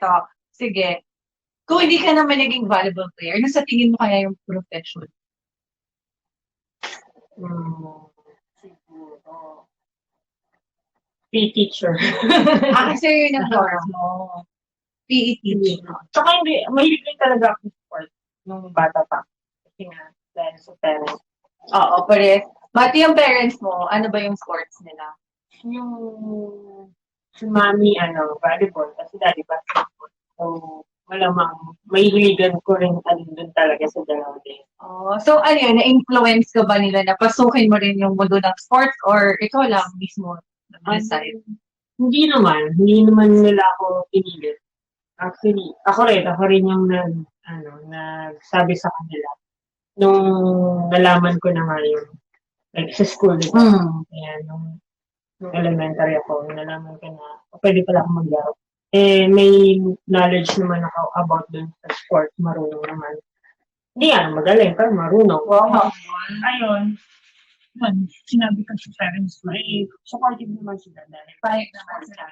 eto, sige. Kung hindi ka naman naging volleyball player, ano sa tingin mo kaya yung profession? Hmm, siguro. PE teacher. Kasi yun ang course mo. PE teacher. Tsaka hindi, mahilig rin talaga ako sa sport nung bata pa. Kasi nga, dahil sa parents. Oo, pare. Mati yung parents mo, ano ba yung sports nila? Yung si mami, volleyball. Kasi daddy basketball. So, malamang, mahihiligan ko rin dun talaga sa dalawa din. Oh, so ano yun, na-influence ka ba nila na pasukin mo rin yung mundo ng sports or ikaw lang mismo nag-decide? Hindi naman nila ako pinilit. Actually, ako rin yung nagsabi sa kanila nung nalaman ko na nga yung, like, sa school, diba? Mm. Kaya nung elementary ako, nalaman ko na pwede pala akong maglaro. Eh, may knowledge naman ako about dun sa sport, marunong naman. Hindi magaling, pero marunong. Wow. Ayun, yun, sinabi ko sa parents ko, supportive naman sila dahil Pahig naman sila.